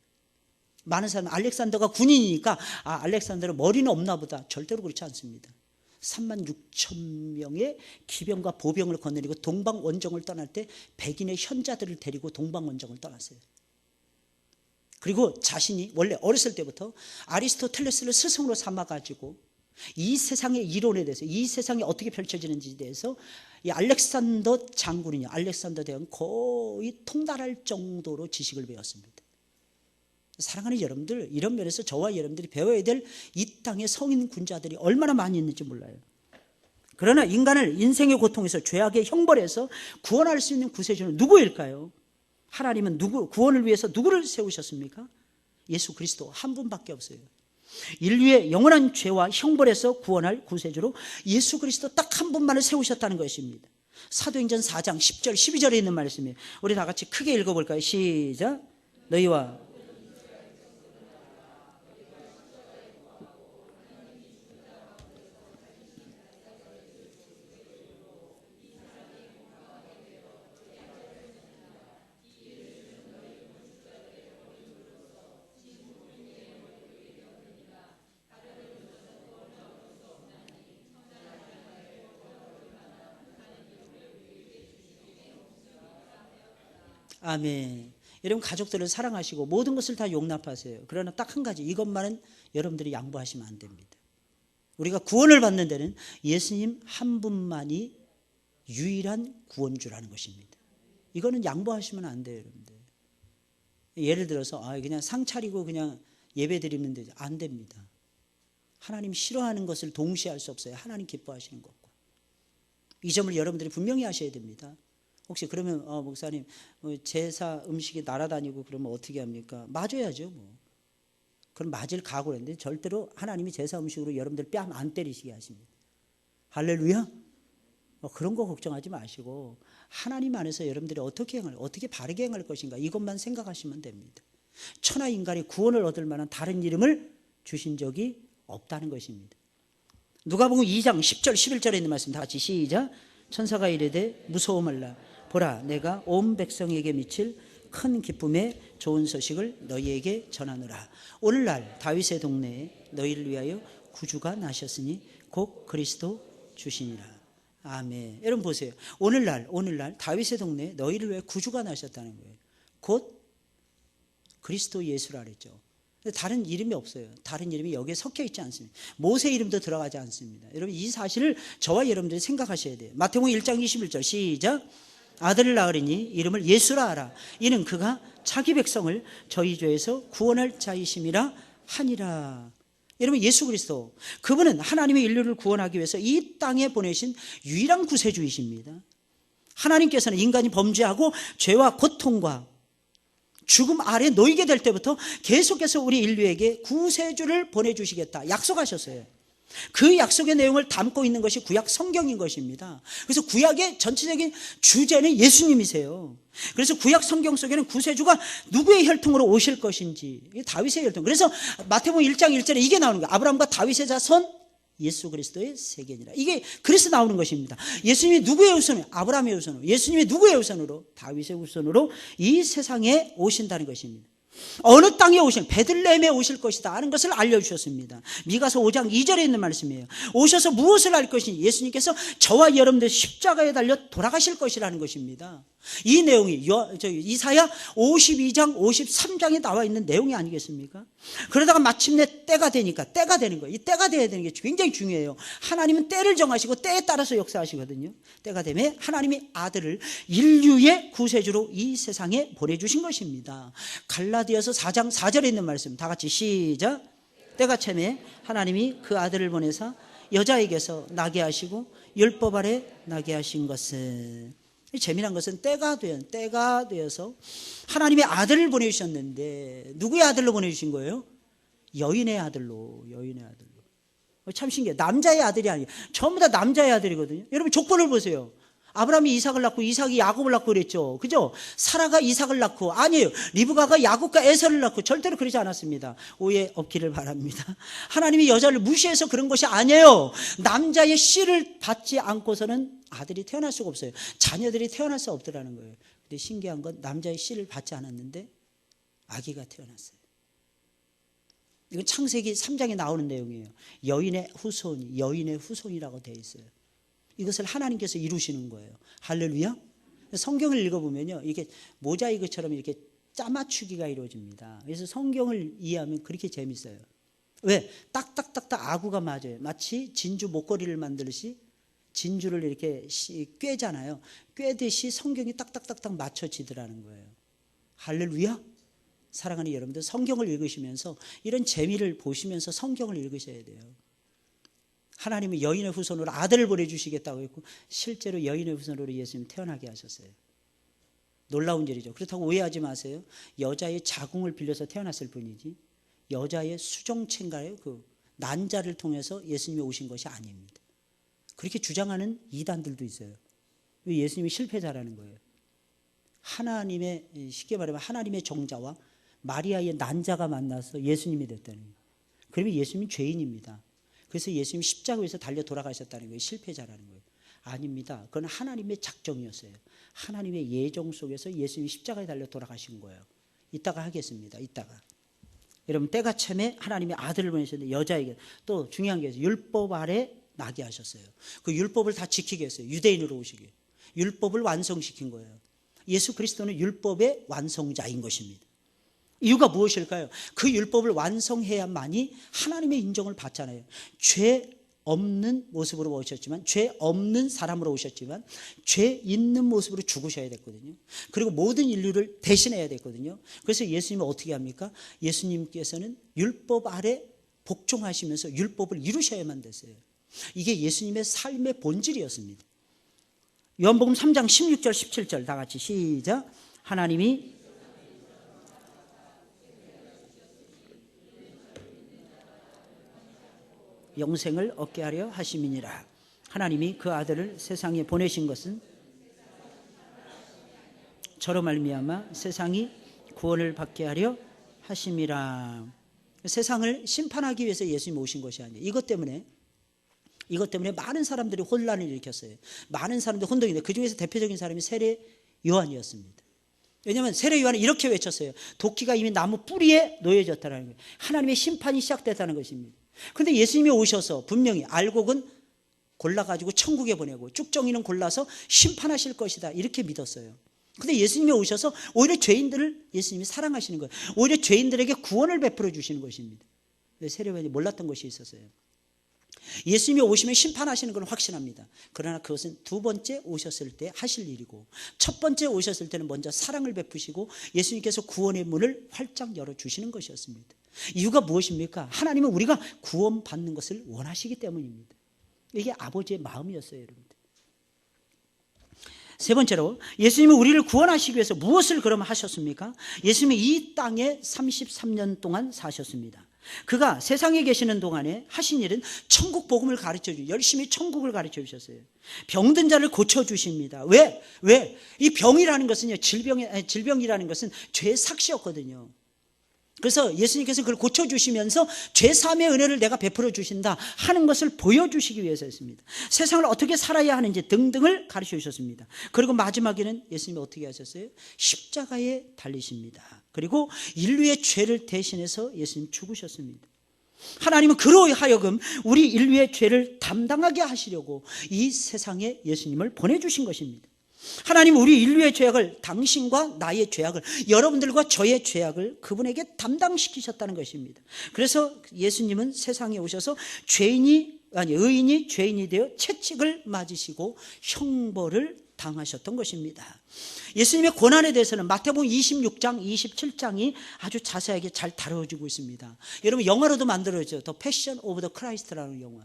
많은 사람은 알렉산더가 군인이니까 알렉산더는 머리는 없나 보다. 절대로 그렇지 않습니다. 36,000명의 기병과 보병을 거느리고 동방원정을 떠날 때 백인의 현자들을 데리고 동방원정을 떠났어요. 그리고 자신이 원래 어렸을 때부터 아리스토텔레스를 스승으로 삼아가지고 이 세상의 이론에 대해서, 이 세상이 어떻게 펼쳐지는지에 대해서 이 알렉산더 장군이요, 알렉산더 대왕은 거의 통달할 정도로 지식을 배웠습니다. 사랑하는 여러분들, 이런 면에서 저와 여러분들이 배워야 될 이 땅의 성인 군자들이 얼마나 많이 있는지 몰라요. 그러나 인간을 인생의 고통에서, 죄악의 형벌에서 구원할 수 있는 구세주는 누구일까요? 하나님은 구원을 위해서 누구를 세우셨습니까? 예수 그리스도 한 분밖에 없어요. 인류의 영원한 죄와 형벌에서 구원할 구세주로 예수 그리스도 딱 한 분만을 세우셨다는 것입니다. 사도행전 4장 10절 12절에 있는 말씀이에요. 우리 다 같이 크게 읽어볼까요? 시작. 너희와 아멘. 여러분 가족들을 사랑하시고 모든 것을 다 용납하세요. 그러나 딱 한 가지, 이것만은 여러분들이 양보하시면 안 됩니다. 우리가 구원을 받는 데는 예수님 한 분만이 유일한 구원주라는 것입니다. 이거는 양보하시면 안 돼요, 여러분들. 예를 들어서 그냥 상 차리고 그냥 예배 드리면 되죠. 안 됩니다. 하나님 싫어하는 것을 동시에 할 수 없어요. 하나님 기뻐하시는 것과. 이 점을 여러분들이 분명히 하셔야 됩니다. 혹시 그러면 목사님 제사 음식이 날아다니고 그러면 어떻게 합니까? 맞아야죠. 그럼 맞을 각오를 했는데 절대로 하나님이 제사 음식으로 여러분들 뺨 안 때리시게 하십니다. 할렐루야. 그런 거 걱정하지 마시고 하나님 안에서 여러분들이 어떻게 바르게 행할 것인가, 이것만 생각하시면 됩니다. 천하 인간이 구원을 얻을 만한 다른 이름을 주신 적이 없다는 것입니다. 누가복음 2장 10절 11절에 있는 말씀 다 같이 시작. 천사가 이르되 무서워 말라. 보라, 내가 온 백성에게 미칠 큰 기쁨의 좋은 소식을 너희에게 전하노라. 오늘날 다윗의 동네에 너희를 위하여 구주가 나셨으니 곧 그리스도 주시니라. 아멘. 여러분 보세요. 오늘날 다윗의 동네에 너희를 위해 구주가 나셨다는 거예요. 곧 그리스도 예수라 그랬죠. 다른 이름이 없어요. 다른 이름이 여기에 섞여 있지 않습니다. 모세 이름도 들어가지 않습니다. 여러분 이 사실을 저와 여러분들이 생각하셔야 돼요. 마태복음 1장 21절 시작. 아들을 낳으리니 이름을 예수라 하라. 이는 그가 자기 백성을 저희 죄에서 구원할 자이심이라 하니라. 여러분 예수 그리스도, 그분은 하나님의 인류를 구원하기 위해서 이 땅에 보내신 유일한 구세주이십니다. 하나님께서는 인간이 범죄하고 죄와 고통과 죽음 아래 놓이게 될 때부터 계속해서 우리 인류에게 구세주를 보내주시겠다 약속하셨어요. 그 약속의 내용을 담고 있는 것이 구약 성경인 것입니다. 그래서 구약의 전체적인 주제는 예수님이세요. 그래서 구약 성경 속에는 구세주가 누구의 혈통으로 오실 것인지, 다윗의 혈통. 그래서 마태복음 1장 1절에 이게 나오는 거예요. 아브라함과 다윗의 자손 예수 그리스도의 세계니라. 이게 그래서 나오는 것입니다. 예수님이 누구의 후손으로? 아브라함의 후손으로. 예수님이 누구의 후손으로? 다윗의 후손으로 이 세상에 오신다는 것입니다. 어느 땅에 베들레헴에 오실 것이다 하는 것을 알려주셨습니다. 미가서 5장 2절에 있는 말씀이에요. 오셔서 무엇을 할 것인지, 예수님께서 저와 여러분들 십자가에 달려 돌아가실 것이라는 것입니다. 이 내용이 이사야 52장 53장에 나와 있는 내용이 아니겠습니까? 그러다가 마침내 때가 되는 거예요. 이 때가 돼야 되는 게 굉장히 중요해요. 하나님은 때를 정하시고 때에 따라서 역사하시거든요. 때가 되면 하나님이 아들을 인류의 구세주로 이 세상에 보내주신 것입니다. 갈라디아서 4장 4절에 있는 말씀 다 같이 시작. 때가 차매 하나님이 그 아들을 보내사 여자에게서 나게 하시고 율법 아래 나게 하신 것은, 재미난 것은 때가 되어서 하나님의 아들을 보내주셨는데 누구의 아들로 보내주신 거예요? 여인의 아들로. 참 신기해요. 남자의 아들이 아니에요. 전부 다 남자의 아들이거든요. 여러분 족보를 보세요. 아브라함이 이삭을 낳고 이삭이 야곱을 낳고 그랬죠. 그죠? 사라가 이삭을 낳고, 아니에요. 리브가가 야곱과 에서를 낳고, 절대로 그러지 않았습니다. 오해 없기를 바랍니다. 하나님이 여자를 무시해서 그런 것이 아니에요. 남자의 씨를 받지 않고서는 아들이 태어날 수가 없어요. 자녀들이 태어날 수 없더라는 거예요. 근데 신기한 건 남자의 씨를 받지 않았는데 아기가 태어났어요. 이건 창세기 3장에 나오는 내용이에요. 여인의 후손이라고 되어 있어요. 이것을 하나님께서 이루시는 거예요. 할렐루야. 성경을 읽어보면요, 이게 모자이크처럼 이렇게 짜맞추기가 이루어집니다. 그래서 성경을 이해하면 그렇게 재밌어요. 왜? 딱딱딱딱 아구가 맞아요. 마치 진주 목걸이를 만들듯이 진주를 이렇게 꿰잖아요. 꿰듯이 성경이 딱딱딱딱 맞춰지더라는 거예요. 할렐루야. 사랑하는 여러분들, 성경을 읽으시면서 이런 재미를 보시면서 성경을 읽으셔야 돼요. 하나님은 여인의 후손으로 아들을 보내주시겠다고 했고 실제로 여인의 후손으로 예수님이 태어나게 하셨어요. 놀라운 일이죠. 그렇다고 오해하지 마세요. 여자의 자궁을 빌려서 태어났을 뿐이지 여자의 수정체인가요? 그 난자를 통해서 예수님이 오신 것이 아닙니다. 그렇게 주장하는 이단들도 있어요. 예수님이 실패자라는 거예요. 쉽게 말하면 하나님의 정자와 마리아의 난자가 만나서 예수님이 됐다는 거예요. 그러면 예수님은 죄인입니다. 그래서 예수님이 십자가에서 달려 돌아가셨다는 거예요. 실패자라는 거예요. 아닙니다. 그건 하나님의 작정이었어요. 하나님의 예정 속에서 예수님이 십자가에 달려 돌아가신 거예요. 이따가 하겠습니다. 여러분 때가 참에 하나님의 아들을 보내셨는데 여자에게 또 중요한 게 있어요. 율법 아래 나게 하셨어요. 그 율법을 다 지키게 했어요. 유대인으로 오시게. 율법을 완성시킨 거예요. 예수 그리스도는 율법의 완성자인 것입니다. 이유가 무엇일까요? 그 율법을 완성해야만이 하나님의 인정을 받잖아요. 죄 없는 모습으로 오셨지만, 죄 없는 사람으로 오셨지만 죄 있는 모습으로 죽으셔야 됐거든요. 그리고 모든 인류를 대신해야 됐거든요. 그래서 예수님은 어떻게 합니까? 예수님께서는 율법 아래 복종하시면서 율법을 이루셔야만 됐어요. 이게 예수님의 삶의 본질이었습니다. 요한복음 3장 16절 17절 다 같이 시작. 하나님이 영생을 얻게 하려 하심이니라. 하나님이 그 아들을 세상에 보내신 것은 저로 말미암아 세상이 구원을 받게 하려 하심이라. 세상을 심판하기 위해서 예수님이 오신 것이 아니에요. 이것 때문에 많은 사람들이 혼란을 일으켰어요. 많은 사람들이 혼동인데 그중에서 대표적인 사람이 세례 요한이었습니다. 왜냐하면 세례 요한은 이렇게 외쳤어요. 도끼가 이미 나무 뿌리에 놓여졌다는 거예요. 하나님의 심판이 시작됐다는 것입니다. 그런데 예수님이 오셔서 분명히 알곡은 골라가지고 천국에 보내고 쭉정이는 골라서 심판하실 것이다 이렇게 믿었어요. 그런데 예수님이 오셔서 오히려 죄인들을 예수님이 사랑하시는 거예요. 오히려 죄인들에게 구원을 베풀어 주시는 것입니다. 세례 요한이 몰랐던 것이 있었어요. 예수님이 오시면 심판하시는 건 확신합니다. 그러나 그것은 두 번째 오셨을 때 하실 일이고, 첫 번째 오셨을 때는 먼저 사랑을 베푸시고 예수님께서 구원의 문을 활짝 열어주시는 것이었습니다. 이유가 무엇입니까? 하나님은 우리가 구원받는 것을 원하시기 때문입니다. 이게 아버지의 마음이었어요, 여러분들. 세 번째로, 예수님은 우리를 구원하시기 위해서 무엇을 그럼 하셨습니까? 예수님이 이 땅에 33년 동안 사셨습니다. 그가 세상에 계시는 동안에 하신 일은 천국 복음을 가르쳐 주시고 열심히 천국을 가르쳐 주셨어요. 병든 자를 고쳐 주십니다. 왜? 이 병이라는 것은요, 질병이라는 것은 죄의 삭시였거든요. 그래서 예수님께서 그걸 고쳐주시면서 죄사함의 은혜를 내가 베풀어 주신다 하는 것을 보여주시기 위해서였습니다. 세상을 어떻게 살아야 하는지 등등을 가르쳐 주셨습니다. 그리고 마지막에는 예수님이 어떻게 하셨어요? 십자가에 달리십니다. 그리고 인류의 죄를 대신해서 예수님 죽으셨습니다. 하나님은 그로 하여금 우리 인류의 죄를 담당하게 하시려고 이 세상에 예수님을 보내주신 것입니다. 하나님은 우리 인류의 죄악을, 당신과 나의 죄악을, 여러분들과 저의 죄악을 그분에게 담당시키셨다는 것입니다. 그래서 예수님은 세상에 오셔서 의인이 죄인이 되어 채찍을 맞으시고 형벌을 당하셨던 것입니다. 예수님의 고난에 대해서는 마태복음 26장, 27장이 아주 자세하게 잘 다뤄지고 있습니다. 여러분 영화로도 만들어졌죠. The Passion of the Christ라는 영화.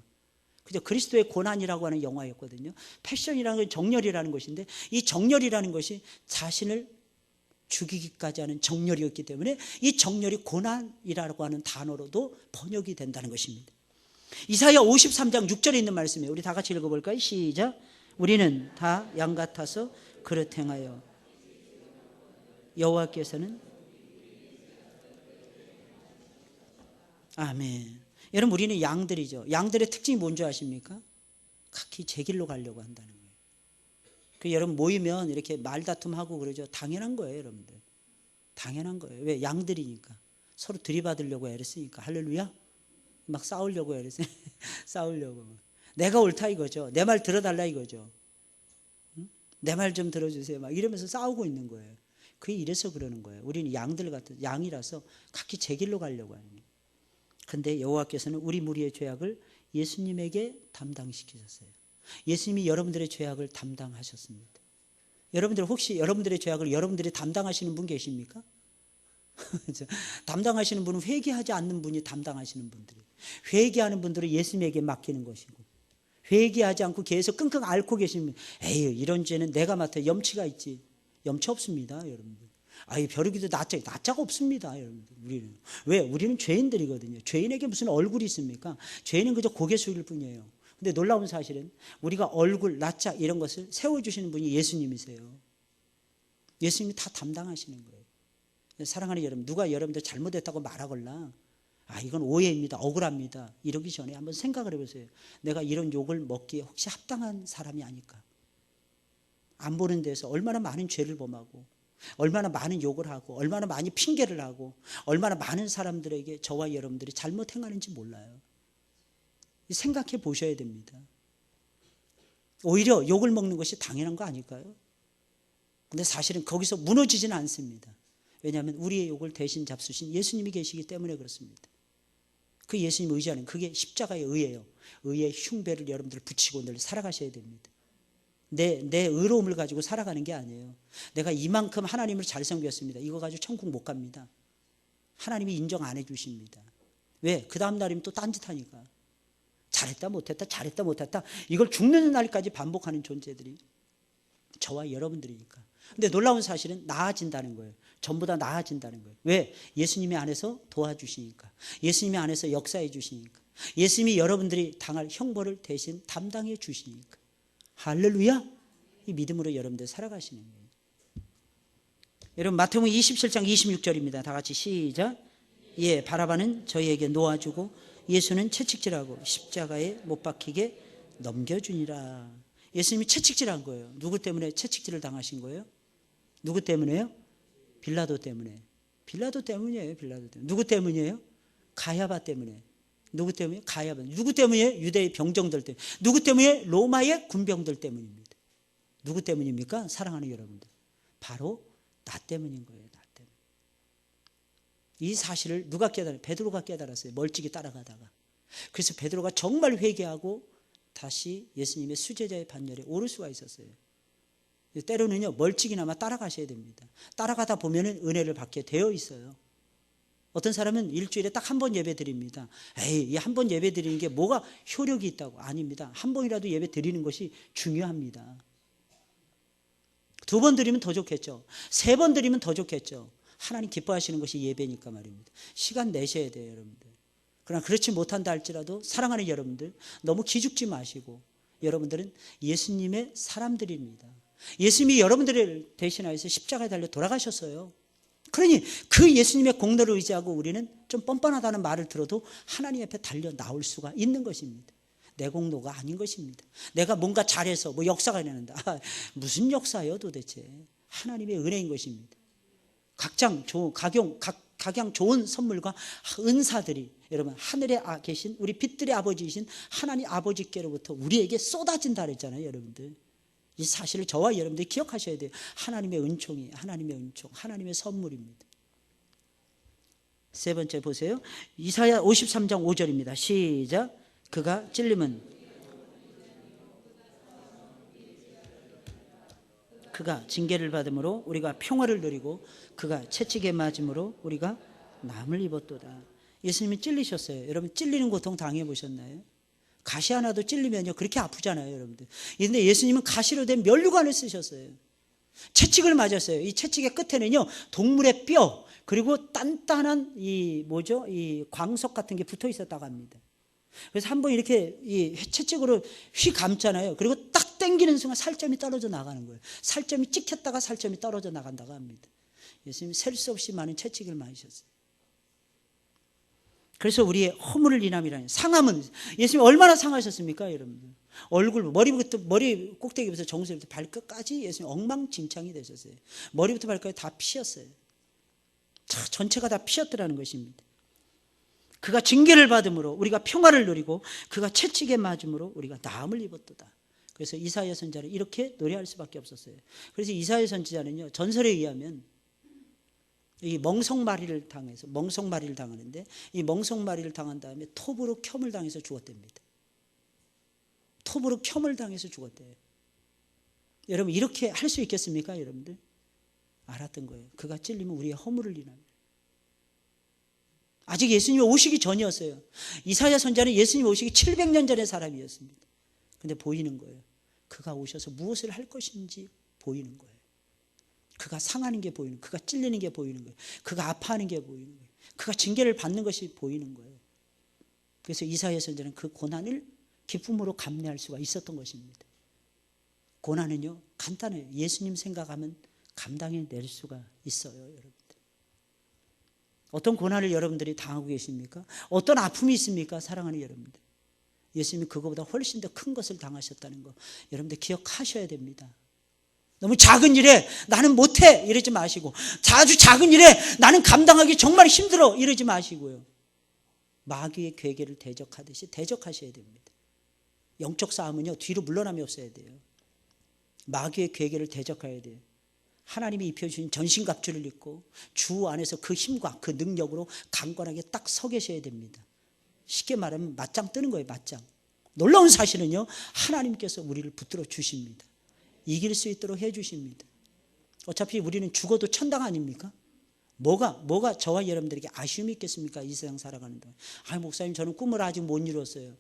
그저 그리스도의 고난이라고 하는 영화였거든요. 패션이라는 건 정렬이라는 것인데, 이 정렬이라는 것이 자신을 죽이기까지 하는 정렬이었기 때문에 이 정렬이 고난이라고 하는 단어로도 번역이 된다는 것입니다. 이사야 53장 6절에 있는 말씀이에요. 우리 다 같이 읽어볼까요? 시작. 우리는 다 양 같아서 그릇 행하여 여호와께서는 아멘. 여러분, 우리는 양들이죠. 양들의 특징이 뭔지 아십니까? 각기 제 길로 가려고 한다는 거예요. 그 여러분 모이면 이렇게 말다툼하고 그러죠. 당연한 거예요, 여러분들. 당연한 거예요. 왜? 양들이니까. 서로 들이받으려고 애랬으니까. 할렐루야. 막 싸우려고 애랬어요. 싸우려고. 내가 옳다 이거죠. 내 말 들어달라 이거죠. 응? 내 말 좀 들어주세요. 막 이러면서 싸우고 있는 거예요. 그게 이래서 그러는 거예요. 우리는 양들 같은, 양이라서 각기 제 길로 가려고 하는 거예요. 근데 여호와께서는 우리 무리의 죄악을 예수님에게 담당시키셨어요. 예수님이 여러분들의 죄악을 담당하셨습니다. 여러분들 혹시 여러분들의 죄악을 여러분들이 담당하시는 분 계십니까? 담당하시는 분은 회개하지 않는 분이 담당하시는 분들이에요. 회개하는 분들은 예수님에게 맡기는 것이고, 회개하지 않고 계속 끙끙 앓고 계시는 분, 에이 이런 죄는 내가 맡아. 염치가 있지. 염치 없습니다, 여러분들. 아이 벼룩이도 낯자가 없습니다, 여러분들. 우리는 왜? 우리는 죄인들이거든요. 죄인에게 무슨 얼굴이 있습니까? 죄인은 그저 고개 숙일 뿐이에요. 근데 놀라운 사실은 우리가 얼굴, 낯자 이런 것을 세워주시는 분이 예수님이세요. 예수님이 다 담당하시는 거예요. 사랑하는 여러분, 누가 여러분들 잘못했다고 말하거나 이건 오해입니다, 억울합니다 이러기 전에 한번 생각을 해보세요. 내가 이런 욕을 먹기에 혹시 합당한 사람이 아닐까? 안 보는 데서 얼마나 많은 죄를 범하고, 얼마나 많은 욕을 하고, 얼마나 많이 핑계를 하고, 얼마나 많은 사람들에게 저와 여러분들이 잘못 행하는지 몰라요. 생각해 보셔야 됩니다. 오히려 욕을 먹는 것이 당연한 거 아닐까요? 근데 사실은 거기서 무너지지는 않습니다. 왜냐하면 우리의 욕을 대신 잡수신 예수님이 계시기 때문에 그렇습니다. 그 예수님 의지하는 그게 십자가의 의예요. 의의 흉배를 여러분들 붙이고 늘 살아가셔야 됩니다. 내 의로움을 가지고 살아가는 게 아니에요. 내가 이만큼 하나님을 잘 섬겼습니다. 이거 가지고 천국 못 갑니다. 하나님이 인정 안 해주십니다. 왜? 그 다음 날이면 또 딴짓하니까. 잘했다 못했다 잘했다 못했다 이걸 죽는 날까지 반복하는 존재들이 저와 여러분들이니까. 근데 놀라운 사실은 나아진다는 거예요. 전부 다 나아진다는 거예요. 왜? 예수님의 안에서 도와주시니까. 예수님의 안에서 역사해 주시니까. 예수님이 여러분들이 당할 형벌을 대신 담당해 주시니까. 할렐루야. 이 믿음으로 여러분들 살아가시는 거예요. 여러분 마태복음 27장 26절입니다. 다 같이 시작. 예, 바라바는 저희에게 놓아주고 예수는 채찍질하고 십자가에 못 박히게 넘겨주니라. 예수님이 채찍질한 거예요. 누구 때문에 채찍질을 당하신 거예요? 누구 때문에요? 빌라도 때문에. 빌라도 때문이에요. 빌라도 때문에. 누구 때문이에요? 가야바 때문에. 누구 때문에? 가야바. 누구 때문에? 유대의 병정들 때문에. 누구 때문에? 로마의 군병들 때문입니다. 누구 때문입니까? 사랑하는 여러분들. 바로 나 때문인 거예요. 나 때문에. 이 사실을 누가 깨달아요? 베드로가 깨달았어요. 멀찍이 따라가다가. 그래서 베드로가 정말 회개하고 다시 예수님의 수제자의 반열에 오를 수가 있었어요. 때로는요, 멀찍이나마 따라가셔야 됩니다. 따라가다 보면은 은혜를 받게 되어 있어요. 어떤 사람은 일주일에 딱 한 번 예배 드립니다. 에이, 이 한 번 예배 드리는 게 뭐가 효력이 있다고. 아닙니다. 한 번이라도 예배 드리는 것이 중요합니다. 2번 드리면 더 좋겠죠. 3번 드리면 더 좋겠죠. 하나님 기뻐하시는 것이 예배니까 말입니다. 시간 내셔야 돼요, 여러분들. 그러나 그렇지 못한다 할지라도 사랑하는 여러분들 너무 기죽지 마시고, 여러분들은 예수님의 사람들입니다. 예수님이 여러분들을 대신하여서 십자가에 달려 돌아가셨어요. 그러니 그 예수님의 공로를 의지하고 우리는 좀 뻔뻔하다는 말을 들어도 하나님 앞에 달려 나올 수가 있는 것입니다. 내 공로가 아닌 것입니다. 내가 뭔가 잘해서 뭐 역사가 일어난다. 무슨 역사예요 도대체. 하나님의 은혜인 것입니다. 각양 좋은 선물과 은사들이 여러분 하늘에 계신 우리 빛들의 아버지이신 하나님 아버지께로부터 우리에게 쏟아진다 그랬잖아요. 여러분들 이 사실을 저와 여러분들이 기억하셔야 돼요. 하나님의 은총이 하나님의 은총, 하나님의 선물입니다. 세 번째 보세요. 이사야 53장 5절입니다. 시작. 그가 찔림은 그가 징계를 받음으로 우리가 평화를 누리고 그가 채찍에 맞음으로 우리가 남을 입었도다. 예수님이 찔리셨어요. 여러분 찔리는 고통 당해보셨나요? 가시 하나도 찔리면요 그렇게 아프잖아요, 여러분들. 그런데 예수님은 가시로 된 면류관을 쓰셨어요. 채찍을 맞았어요. 이 채찍의 끝에는요 동물의 뼈 그리고 단단한 이 광석 같은 게 붙어 있었다고 합니다. 그래서 한번 이렇게 이 채찍으로 휘 감잖아요. 그리고 딱 당기는 순간 살점이 떨어져 나가는 거예요. 살점이 찍혔다가 살점이 떨어져 나간다고 합니다. 예수님이 셀 수 없이 많은 채찍을 맞으셨어요. 그래서 우리의 허물을 인함이라는 상함은 예수님이 얼마나 상하셨습니까, 여러분들? 얼굴, 머리 꼭대기부터 정수리부터 발끝까지 예수님 엉망진창이 되셨어요. 머리부터 발끝까지 다 피었어요. 전체가 다 피었더라는 것입니다. 그가 징계를 받음으로 우리가 평화를 누리고 그가 채찍에 맞음으로 우리가 나음을 입었도다. 그래서 이사야 선지자는 이렇게 노래할 수밖에 없었어요. 그래서 이사야 선지자는요 전설에 의하면 이 멍석마리를 당하는데 이 멍석마리를 당한 다음에 톱으로 켬을 당해서 죽었답니다. 톱으로 켬을 당해서 죽었대요. 여러분 이렇게 할 수 있겠습니까, 여러분들? 알았던 거예요. 그가 찔리면 우리의 허물을 인합니다. 아직 예수님이 오시기 전이었어요. 이사야 선지자는 예수님 오시기 700년 전의 사람이었습니다. 근데 보이는 거예요. 그가 오셔서 무엇을 할 것인지 보이는 거예요. 그가 상하는 게 보이는 거예요. 그가 찔리는 게 보이는 거예요. 그가 아파하는 게 보이는 거예요. 그가 징계를 받는 것이 보이는 거예요. 그래서 이사야 선지자는 그 고난을 기쁨으로 감내할 수가 있었던 것입니다. 고난은요 간단해요. 예수님 생각하면 감당해낼 수가 있어요, 여러분들. 어떤 고난을 여러분들이 당하고 계십니까? 어떤 아픔이 있습니까? 사랑하는 여러분들. 예수님이 그거보다 훨씬 더 큰 것을 당하셨다는 거 여러분들 기억하셔야 됩니다. 너무 작은 일에 나는 못해 이러지 마시고, 아주 작은 일에 나는 감당하기 정말 힘들어 이러지 마시고요. 마귀의 괴계를 대적하듯이 대적하셔야 됩니다. 영적 싸움은요 뒤로 물러남이 없어야 돼요. 마귀의 괴계를 대적해야 돼요. 하나님이 입혀주신 전신갑주를 입고 주 안에서 그 힘과 그 능력으로 강건하게 딱 서 계셔야 됩니다. 쉽게 말하면 맞짱 뜨는 거예요. 맞짱. 놀라운 사실은요, 하나님께서 우리를 붙들어 주십니다. 이길 수 있도록 해 주십니다. 어차피 우리는 죽어도 천당 아닙니까? 뭐가 저와 여러분들에게 아쉬움이 있겠습니까? 이 세상 살아가는 동안. 목사님, 저는 꿈을 아직 못 이뤘어요.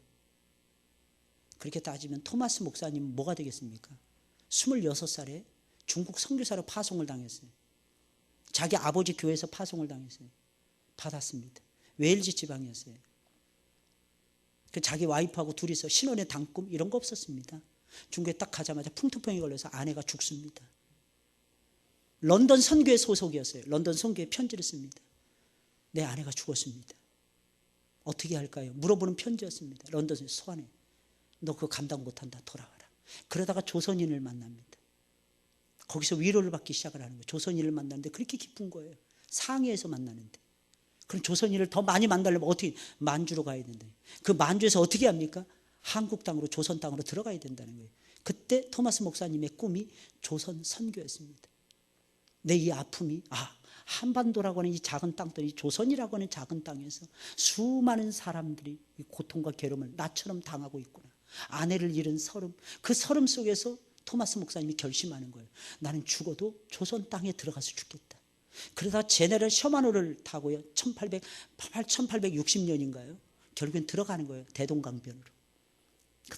그렇게 따지면 토마스 목사님은 뭐가 되겠습니까? 26살에 중국 선교사로 파송을 당했어요. 자기 아버지 교회에서 파송을 당했어요. 받았습니다. 웨일즈 지방이었어요. 그 자기 와이프하고 둘이서 신혼의 단꿈 이런 거 없었습니다. 중국에 딱 가자마자 풍토병이 걸려서 아내가 죽습니다. 런던 선교회 소속이었어요. 런던 선교회에 편지를 씁니다. 내 아내가 죽었습니다. 어떻게 할까요? 물어보는 편지였습니다. 런던에서 소환해. 너 그거 감당 못한다. 돌아와라. 그러다가 조선인을 만납니다. 거기서 위로를 받기 시작을 하는 거예요. 조선인을 만나는데 그렇게 기쁜 거예요. 상해에서 만나는데. 그럼 조선인을 더 많이 만나려면 어떻게? 만주로 가야 된다. 그 만주에서 어떻게 합니까? 한국 땅으로, 조선 땅으로 들어가야 된다는 거예요. 그때 토마스 목사님의 꿈이 조선 선교였습니다. 내 이 아픔이 한반도라고 하는 이 작은 땅들이, 조선이라고 하는 작은 땅에서 수많은 사람들이 이 고통과 괴로움을 나처럼 당하고 있구나. 아내를 잃은 서름, 그 서름 속에서 토마스 목사님이 결심하는 거예요. 나는 죽어도 조선 땅에 들어가서 죽겠다. 그러다 제네럴 셔마노를 타고요, 1860년인가요? 결국엔 들어가는 거예요. 대동강변으로.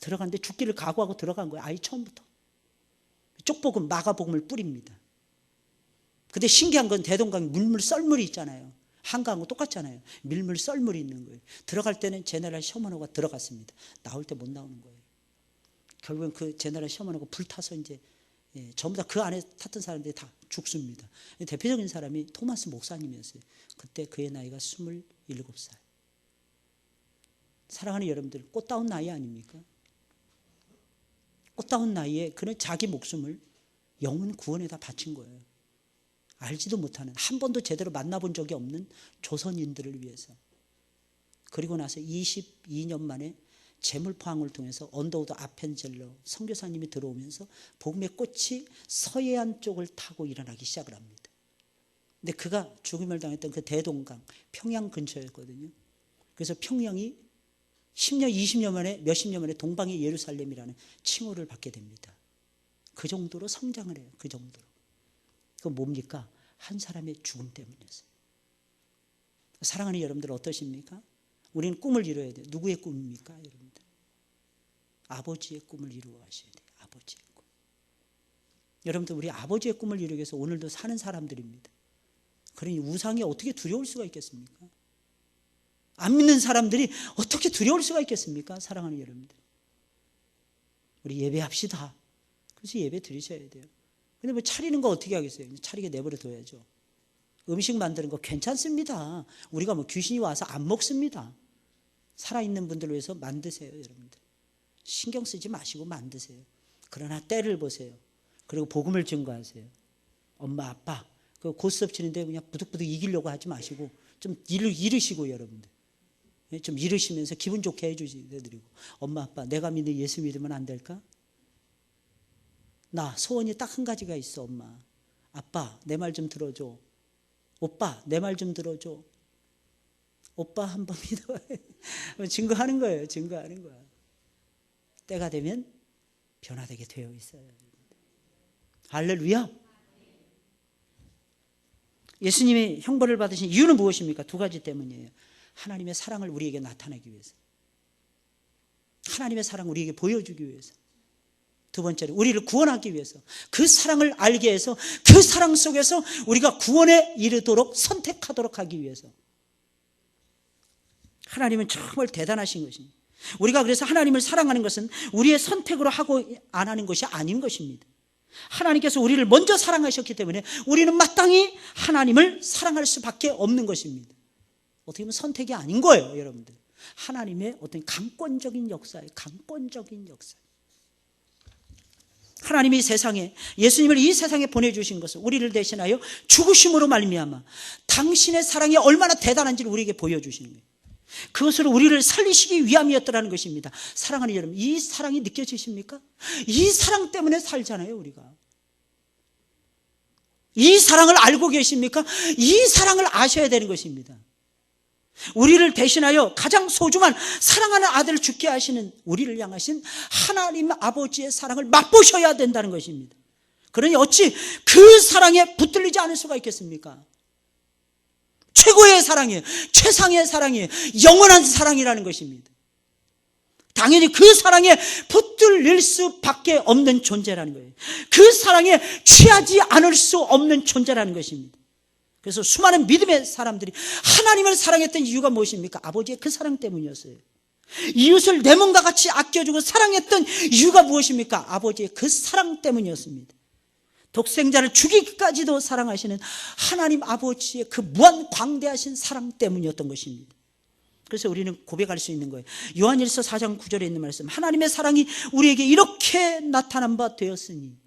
들어갔는데 죽기를 각오하고 들어간 거예요. 아예 처음부터. 쪽복음, 마가복음을 뿌립니다. 근데 신기한 건 대동강 물물 썰물이 있잖아요. 한강하고 똑같잖아요. 밀물 썰물이 있는 거예요. 들어갈 때는 제네럴 셔마노가 들어갔습니다. 나올 때 못 나오는 거예요. 결국엔 그 제네럴 셔마노가 불타서 이제 전부 다 그 안에 탔던 사람들이 다 죽습니다. 대표적인 사람이 토마스 목사님이었어요. 그때 그의 나이가 27살. 사랑하는 여러분들, 꽃다운 나이 아닙니까? 꽃다운 나이에 그는 자기 목숨을 영혼 구원에다 바친 거예요. 알지도 못하는, 한 번도 제대로 만나본 적이 없는 조선인들을 위해서. 그리고 나서 22년 만에 재물포항을 통해서 언더우드 아펜젤러 선교사님이 들어오면서 복음의 꽃이 서해안 쪽을 타고 일어나기 시작을 합니다. 근데 그가 죽임을 당했던 그 대동강, 평양 근처였거든요. 그래서 평양이 10년, 20년 만에, 몇십 년 만에 동방의 예루살렘이라는 칭호를 받게 됩니다. 그 정도로 성장을 해요. 그 정도로. 그건 뭡니까? 한 사람의 죽음 때문이었어요. 사랑하는 여러분들 어떠십니까? 우리는 꿈을 이뤄야 돼요. 누구의 꿈입니까, 여러분들? 아버지의 꿈을 이루어 가셔야 돼요. 아버지의 꿈. 여러분들, 우리 아버지의 꿈을 이루기 위해서 오늘도 사는 사람들입니다. 그러니 우상이 어떻게 두려울 수가 있겠습니까? 안 믿는 사람들이 어떻게 두려울 수가 있겠습니까? 사랑하는 여러분들, 우리 예배합시다. 그래서 예배 드리셔야 돼요. 근데 뭐 차리는 거 어떻게 하겠어요? 차리게 내버려 둬야죠. 음식 만드는 거 괜찮습니다. 우리가 뭐 귀신이 와서 안 먹습니다. 살아있는 분들을 위해서 만드세요, 여러분들. 신경 쓰지 마시고 만드세요. 그러나 때를 보세요. 그리고 복음을 증거하세요. 엄마, 아빠, 그 고스톱 치는데 그냥 부득부득 이기려고 하지 마시고 좀 이르시고, 여러분들. 좀 이르시면서 기분 좋게 해드리고, 엄마, 아빠, 내가 믿는 예수 믿으면 안 될까? 나 소원이 딱 한 가지가 있어, 엄마. 아빠, 내 말 좀 들어줘. 오빠, 내 말 좀 들어줘. 오빠 한번 믿어. 증거하는 거예요. 증거하는 거야. 때가 되면 변화되게 되어 있어요. 할렐루야. 예수님이 형벌을 받으신 이유는 무엇입니까? 두 가지 때문이에요. 하나님의 사랑을 우리에게 나타내기 위해서. 하나님의 사랑을 우리에게 보여주기 위해서. 두 번째로 우리를 구원하기 위해서. 그 사랑을 알게 해서 그 사랑 속에서 우리가 구원에 이르도록 선택하도록 하기 위해서. 하나님은 정말 대단하신 것입니다. 우리가 그래서 하나님을 사랑하는 것은 우리의 선택으로 하고 안 하는 것이 아닌 것입니다. 하나님께서 우리를 먼저 사랑하셨기 때문에 우리는 마땅히 하나님을 사랑할 수밖에 없는 것입니다. 어떻게 보면 선택이 아닌 거예요, 여러분들. 하나님의 어떤 강권적인 역사예요. 강권적인 역사. 하나님이 세상에, 예수님을 이 세상에 보내주신 것은 우리를 대신하여 죽으심으로 말미암아 당신의 사랑이 얼마나 대단한지를 우리에게 보여주시는 거예요. 그것으로 우리를 살리시기 위함이었더라는 것입니다. 사랑하는 여러분, 이 사랑이 느껴지십니까? 이 사랑 때문에 살잖아요, 우리가. 이 사랑을 알고 계십니까? 이 사랑을 아셔야 되는 것입니다. 우리를 대신하여 가장 소중한 사랑하는 아들을 죽게 하시는 우리를 향하신 하나님 아버지의 사랑을 맛보셔야 된다는 것입니다. 그러니 어찌 그 사랑에 붙들리지 않을 수가 있겠습니까? 최고의 사랑이에요. 최상의 사랑이에요. 영원한 사랑이라는 것입니다. 당연히 그 사랑에 붙들릴 수밖에 없는 존재라는 거예요. 그 사랑에 취하지 않을 수 없는 존재라는 것입니다. 그래서 수많은 믿음의 사람들이 하나님을 사랑했던 이유가 무엇입니까? 아버지의 그 사랑 때문이었어요. 이웃을 내 몸과 같이 아껴주고 사랑했던 이유가 무엇입니까? 아버지의 그 사랑 때문이었습니다. 독생자를 죽이기까지도 사랑하시는 하나님 아버지의 그 무한 광대하신 사랑 때문이었던 것입니다. 그래서 우리는 고백할 수 있는 거예요. 요한일서 4장 9절에 있는 말씀, 하나님의 사랑이 우리에게 이렇게 나타난 바 되었으니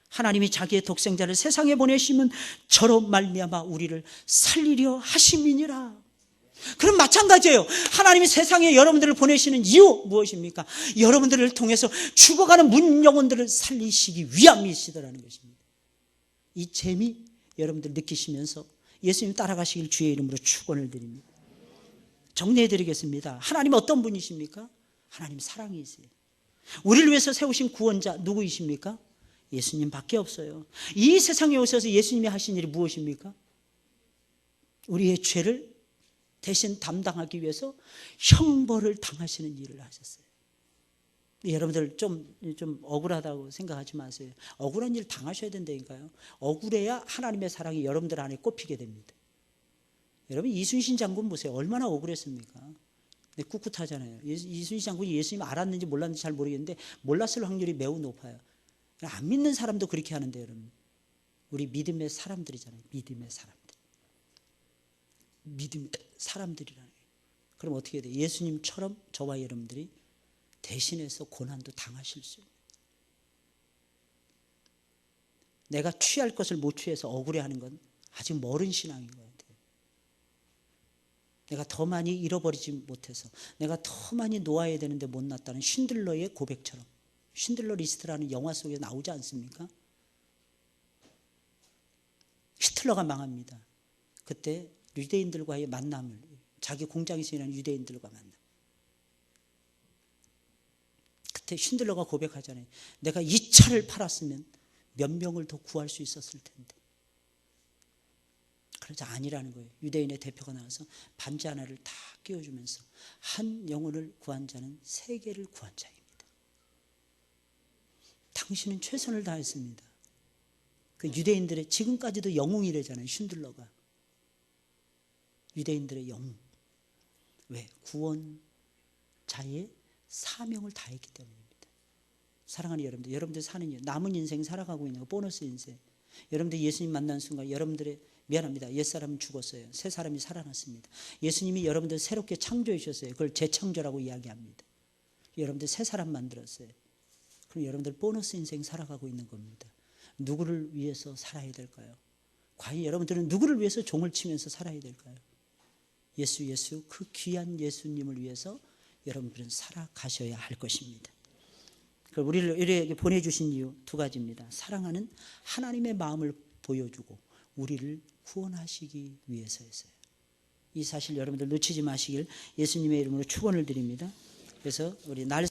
하나님이 자기의 독생자를 세상에 보내심은 저로 말미암아 우리를 살리려 하심이니라. 그럼 마찬가지예요. 하나님이 세상에 여러분들을 보내시는 이유 무엇입니까? 여러분들을 통해서 죽어가는 문 영혼들을 살리시기 위함이시더라는 것입니다. 이 재미 여러분들 느끼시면서 예수님 따라가시길 주의 이름으로 축원을 드립니다. 정리해 드리겠습니다. 하나님 어떤 분이십니까? 하나님 사랑이세요. 우리를 위해서 세우신 구원자 누구이십니까? 예수님밖에 없어요. 이 세상에 오셔서 예수님이 하신 일이 무엇입니까? 우리의 죄를 대신 담당하기 위해서 형벌을 당하시는 일을 하셨어요. 여러분들 좀 억울하다고 생각하지 마세요. 억울한 일 당하셔야 된다니까요. 억울해야 하나님의 사랑이 여러분들 안에 꼽히게 됩니다. 여러분 이순신 장군 보세요. 얼마나 억울했습니까? 네, 꿋꿋하잖아요. 이순신 장군이 예수님 알았는지 몰랐는지 잘 모르겠는데 몰랐을 확률이 매우 높아요. 안 믿는 사람도 그렇게 하는데 여러분, 우리 믿음의 사람들이잖아요. 믿음의 사람들이라는 거예요. 그럼 어떻게 해야 돼요? 예수님처럼 저와 여러분들이 대신해서 고난도 당하실 수 있는, 내가 취할 것을 못 취해서 억울해하는 건 아직 멀은 신앙인 것 같아요. 내가 더 많이 잃어버리지 못해서, 내가 더 많이 놓아야 되는데 못 놨다는 쉰들러의 고백처럼, 쉰들러 리스트라는 영화 속에 나오지 않습니까? 히틀러가 망합니다. 그때 유대인들과의 만남을, 자기 공장에서 일하는 유대인들과 만남, 그때 쉰들러가 고백하잖아요. 내가 이 차를 팔았으면 몇 명을 더 구할 수 있었을 텐데. 그러자 아니라는 거예요. 유대인의 대표가 나와서 반지 하나를 다 끼워주면서 한 영혼을 구한 자는 세계를 구한 자입니다. 당신은 최선을 다했습니다. 그 유대인들의, 지금까지도 영웅이래잖아요. 쉰들러가 유대인들의 영웅. 왜? 구원자의 사명을 다했기 때문입니다. 사랑하는 여러분들, 여러분들 사는 남은 인생 살아가고 있는 거, 보너스 인생. 여러분들 예수님 만난 순간 여러분들의, 미안합니다, 옛사람은 죽었어요. 새 사람이 살아났습니다. 예수님이 여러분들 새롭게 창조해 주셨어요. 그걸 재창조라고 이야기합니다. 여러분들 새 사람 만들었어요. 그럼 여러분들 보너스 인생 살아가고 있는 겁니다. 누구를 위해서 살아야 될까요? 과연 여러분들은 누구를 위해서 종을 치면서 살아야 될까요? 예수 그 귀한 예수님을 위해서 여러분들은 살아가셔야 할 것입니다. 우리를 이렇게 보내주신 이유 두 가지입니다. 사랑하는 하나님의 마음을 보여주고 우리를 구원하시기 위해서였어요. 이 사실 여러분들 놓치지 마시길 예수님의 이름으로 축원을 드립니다. 그래서 우리 날